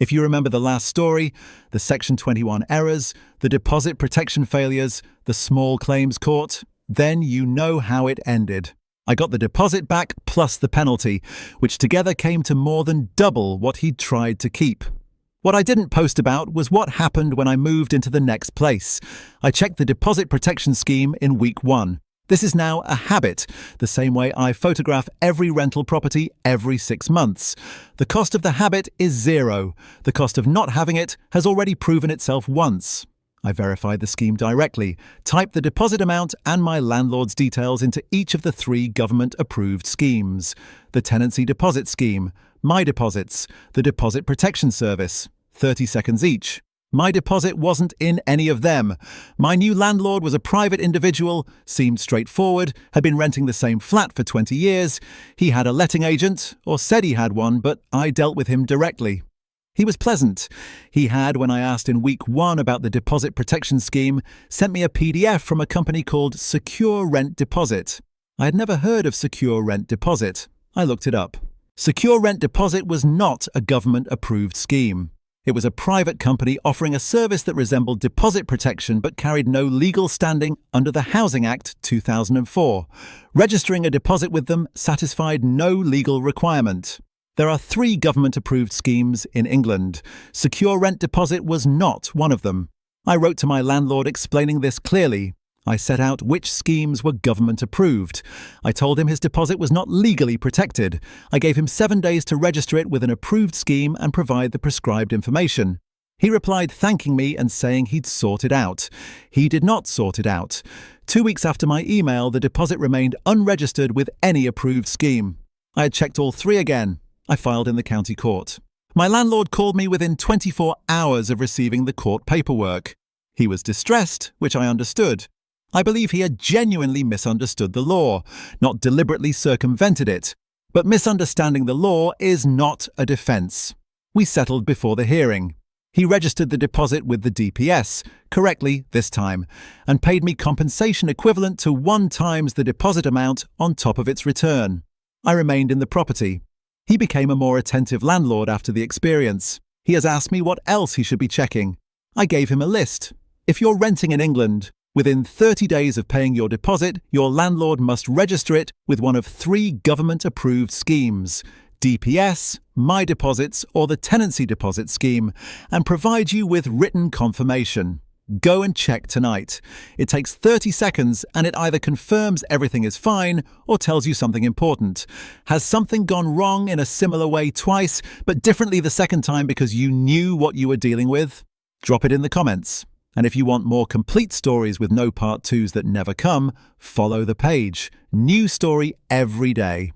If you remember the last story, the Section 21 errors, the deposit protection failures, the small claims court, then you know how it ended. I got the deposit back plus the penalty, which together came to more than double what he'd tried to keep. What I didn't post about was what happened when I moved into the next place. I checked the deposit protection scheme in week 1. This is now a habit, the same way I photograph every rental property every 6 months. The cost of the habit is 0. The cost of not having it has already proven itself once. I verified the scheme directly, typed the deposit amount and my landlord's details into each of the 3 government-approved schemes. The tenancy deposit scheme, My Deposits, the deposit protection service, 30 seconds each. My deposit wasn't in any of them. My new landlord was a private individual, seemed straightforward, had been renting the same flat for 20 years. He had a letting agent, or said he had one, but I dealt with him directly. He was pleasant. He had, when I asked in week 1 about the deposit protection scheme, sent me a PDF from a company called SecureRentDeposit. I had never heard of SecureRentDeposit. I looked it up. SecureRentDeposit was not a government-approved scheme. It was a private company offering a service that resembled deposit protection but carried no legal standing under the Housing Act 2004. Registering a deposit with them satisfied no legal requirement. There are 3 government-approved schemes in England. SecureRentDeposit was not one of them. I wrote to my landlord explaining this clearly. I set out which schemes were government-approved. I told him his deposit was not legally protected. I gave him 7 days to register it with an approved scheme and provide the prescribed information. He replied thanking me and saying he'd sort it out. He did not sort it out. 2 weeks after my email, the deposit remained unregistered with any approved scheme. I had checked all 3 again. I filed in the county court. My landlord called me within 24 hours of receiving the court paperwork. He was distressed, which I understood. I believe he had genuinely misunderstood the law, not deliberately circumvented it. But misunderstanding the law is not a defense. We settled before the hearing. He registered the deposit with the DPS, correctly this time, and paid me compensation equivalent to 1 times the deposit amount on top of its return. I remained in the property. He became a more attentive landlord after the experience. He has asked me what else he should be checking. I gave him a list. If you're renting in England, within 30 days of paying your deposit, your landlord must register it with one of 3 government-approved schemes, DPS, My Deposits, or the Tenancy Deposit Scheme, and provide you with written confirmation. Go and check tonight. It takes 30 seconds and it either confirms everything is fine or tells you something important. Has something gone wrong in a similar way twice, but differently the second time because you knew what you were dealing with? Drop it in the comments. And if you want more complete stories with no part 2s that never come, follow the page. New story every day.